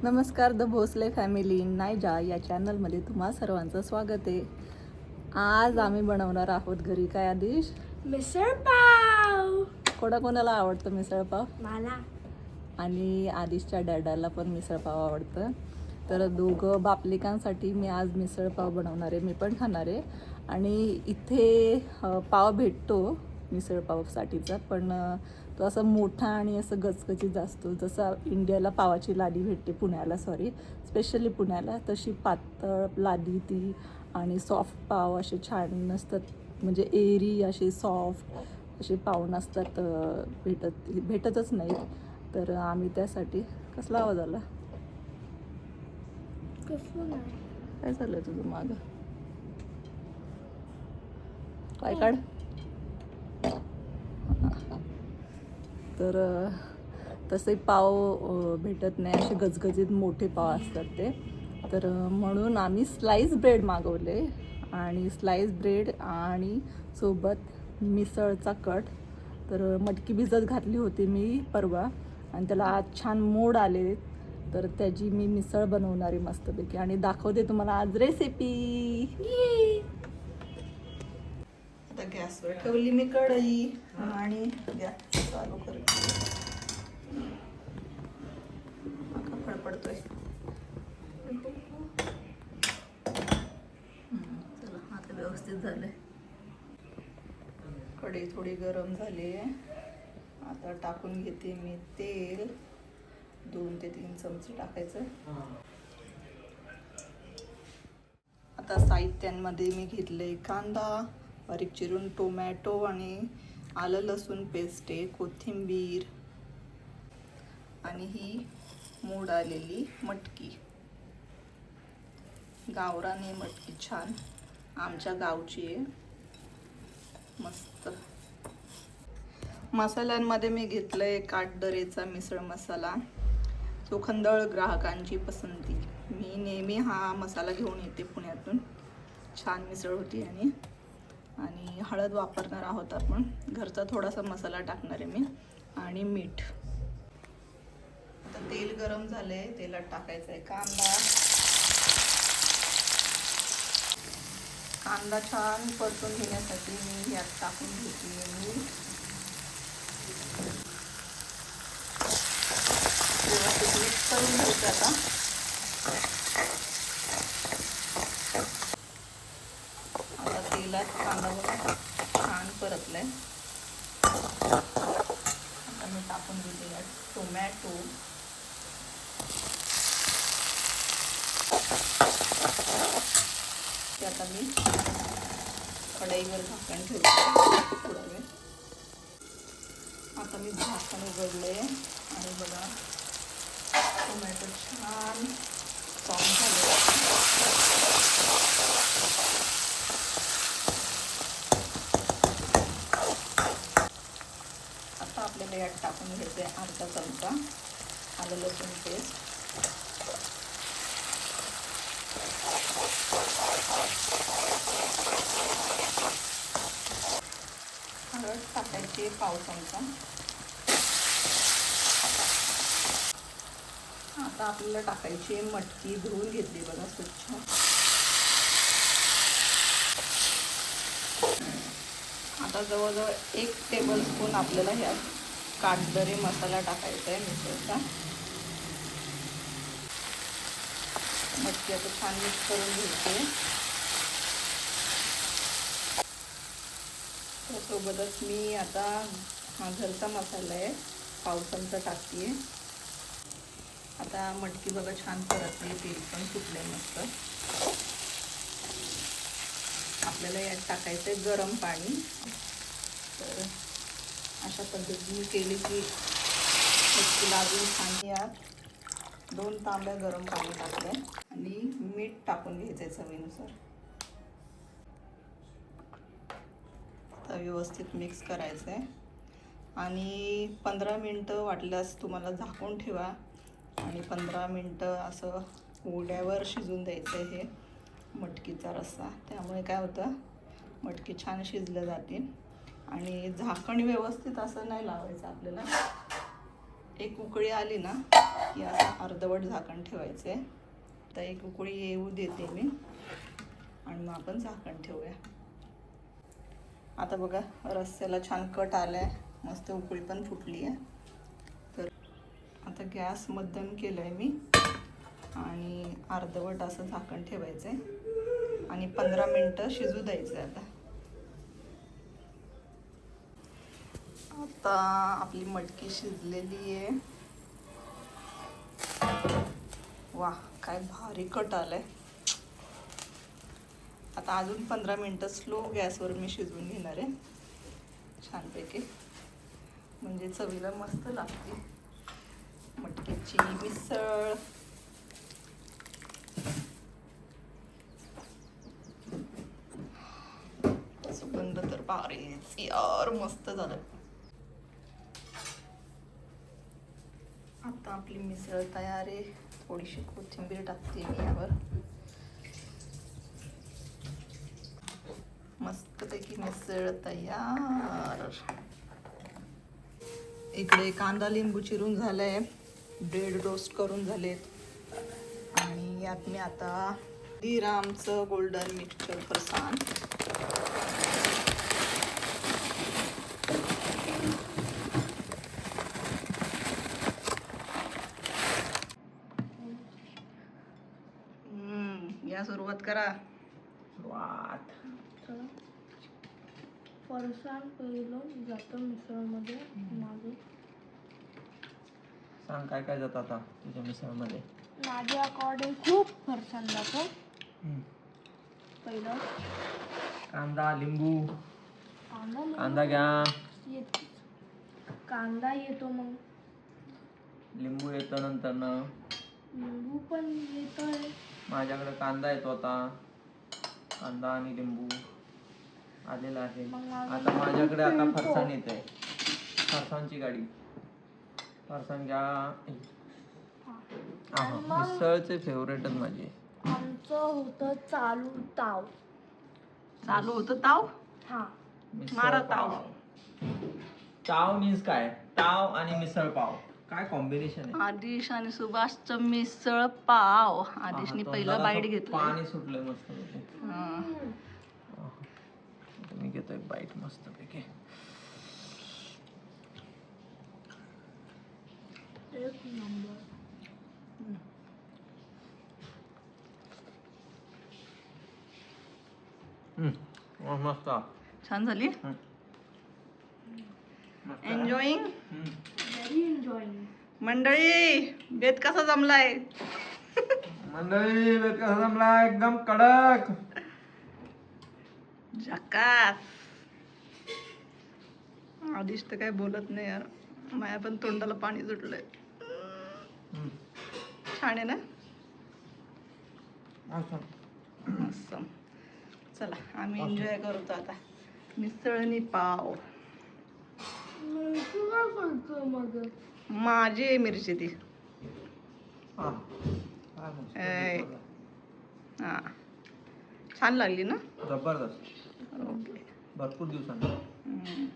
नमस्कार, the Bhosale family नायजा या चॅनलमध्ये तुम्हा सर्वांचं स्वागत आहे. आज आम्ही बनवणार आहोत घरी काय आदिश? मिसळ पाव. कोणाकोणाला आवडतं मिसळ पाव? मला. आणि आदिशच्या डॅडाला पण मिसळ पाव आवडतं. तर दोघं बापलिकांसाठी मी आज मिसळ पाव बनवणार आहे. मी पण खाणार आहे. आणि इथे पाव भेटतो मिसळ पावसाठीचा, पण तो असा मोठा आणि असं गचगचीत असतो. जसा इंडियाला पावाची लादी भेटते, पुण्याला स्पेशली पुण्याला, तशी पातळ लादी ती आणि सॉफ्ट पाव असे छान नसतात, म्हणजे एरी असे सॉफ्ट असे पाव नसतात, भेटतच नाही. तर आम्ही त्यासाठी कसला आवाज आला? काय झालं तुझं मागं? काय काढ. तर तसे पाव भेटत नाही, असे गजगजीत मोठे पाव असतात ते. तर म्हणून आम्ही स्लाईस ब्रेड मागवले आणि स्लाईस ब्रेड आणि सोबत मिसळचा कट. तर मटकी भिजत घातली होती मी परवा आणि त्याला आज छान मोड आले. तर त्याची मी मिसळ बनवणारी मस्तपैकी आणि दाखवते तुम्हाला आज रेसिपी. आता गॅसवर ठेवली मी कढई आणि गॅस चालू करते. फडफडतोय. चला, आता व्यवस्थित झालंय. कढई थोडी गरम झाली आहे. आता टाकून घेते मी तेल. 2 ते 3 चमचे टाकायचं. आता साहित्यांमध्ये मी घेतले कांदा बारीक चिरून, टोमॅटो आणि आलं लसूण पेस्ट आहे, कोथिंबीर आणि ही मोड आलेली मटकी. गावरानी मटकी, छान आमच्या गावची आहे, मस्त. मसाल्यांमध्ये मी घेतलंय काटदरेचा मिसळ मसाला, चोखंदळ ग्राहकांची पसंती. मी नेहमी हा मसाला घेऊन येते पुण्यातून. छान मिसळ होती. आणि हळद वापरणार आहोत आपण, घरचा थोडासा मसाला टाकणार आहे मी, आणि मीठ. आता तेल गरम झालंय, तेलात टाकायचा आहे कांदा. कांदा छान परतून घेण्यासाठी मी यात टाकून घेतली मीठ. व्यवस्थित मिक्स करून घ्यायचं. आता तेलात कांदा बघा छान परतलाय. आता मी टाकून घेते यात टोमॅटो. ते आता मी कढईवर झाकण ठेवते थोडा वेळ. आता मी झाकण उघडले आणि बघा टोमॅटो छान सॉफ्ट झाले. आता आपल्याला यात टाकून घ्यायचं आहे अर्धा चमचा आलं लसूण पेस्ट. हळद टाकायची पाव चमचा. आता आपल्याला टाकायची मटकी, धुवून घेतली बघा स्वच्छ. आता जवळजवळ 1 टेबलस्पून आपल्याला ह्यात काटदरे मसाला टाकायचा आहे मिसळचा. मटकी आता छान मिक्स करून घ्यायची. त्यासोबतच मी आता हा घरचा मसाला आहे, पाव चमचा टाकते. आता मटकी बघा छान परतली, तेल पण सुटले मस्त. आपल्याला यात टाकायचं आहे गरम पाणी. तर अशा पद्धतीने केली की मटकी लागून छान. यात 2 तांब्या गरम पाणी टाकलं आणि मीठ टाकून घ्यायचं आहे चवीनुसार. आता व्यवस्थित मिक्स करायचं आहे आणि 15 मिनटं वाटल्यास तुम्हाला झाकून ठेवा आणि 15 मिनटं असं उघड्यावर शिजून द्यायचं आहे हे मटकीचा रस्सा. त्यामुळे काय होतं, मटकी छान शिजल्या जाते. आणि झाकण व्यवस्थित असं नाही लावायचं आपल्याला. एक उकळी आली ना की असं अर्धवट झाकण ठेवायचं आहे. तर एक उकळी येऊ देते मी आणि मग आपण झाकण ठेवूया. आता बघा रस्स्याला छान कट आलाय, मस्त उकळी पण फुटली आहे. तर आता गॅस मध्यम केलं आहे मी आणि अर्धवट असं झाकण ठेवायचं आहे आणि 15 मिनटं शिजू द्यायचं आहे. आता आपली मटकी शिजलेली आहे. वा, काय भारी कट आलाय. आता अजून 15 मिनटं स्लो गॅसवर मी शिजवून घेणार आहे छानपैकी, म्हणजे चवीला मस्त लागते मटकीची मिसळ. सुगंध तर भारीच यार, मस्त झालं. आता आपली मिसळ तयार आहे. थोडीशी कोथिंबीर टाकते मी यावर. मस्तपैकी मिसळ तयार. इकडे कांदा लिंबू चिरून झालाय, ब्रेड रोस्ट करून झालेत आणि यात मी आता हल्दीरामचं गोल्डन मिक्सचर फरसाण, या सुरुवात करा. सुरुवात. फरसाण पहिलं जातं मिसळमध्ये. माझं सांग काय काय जातं आता तुझ्या मिसळमध्ये? माझ्या अकॉर्डिंग खूप फरसाण जातं. पहिलं कांदा लिंबू. कांदा कांदा घ्या. कांदा येतो, मग लिंबू येतं नंतर ना. लिंबू पण येतोय. माझ्याकडे कांदा येतो आता. कांदा आणि लिंबू आलेला आहे. आता माझ्याकडे आता फरसाण येत आहे. फरसाणची गाडी. फरसाण घ्या. मिसळचे फेवरेटच माझे. आमचं होतं चालू ताव. चालू होतं ताव. हा, मारा ताव. ताव मीन्स काय? ताव आणि मिसळ पाव काय कॉम्बिनेशन आहे? आदिश आणि सुभाषचं मिसळ पाव. आदिशने पहिलं बाईट घेतलं. पाणी सुटलंय मस्त पैकी. हा. मी घेतो एक बाईट मस्त पैकी. एक नंबर. मस्त. छान झाली. एन्जॉईंग. Very enjoying. मंडळी, बेत कसा जमलाय? मंडळी बेत कसा जमला? एकदम कडक. झकास. आदिश तर काय बोलत नाही यार, माझ्या पण तोंडाला पाणी सुटलंय. छान आहे ना? मस्त. चला आम्ही एन्जॉय करतो आता मिसळणी पाव. माझी मिरची ती. हा, छान लागली ना? जबरदस्त. ओके. भरपूर दिवसांनी.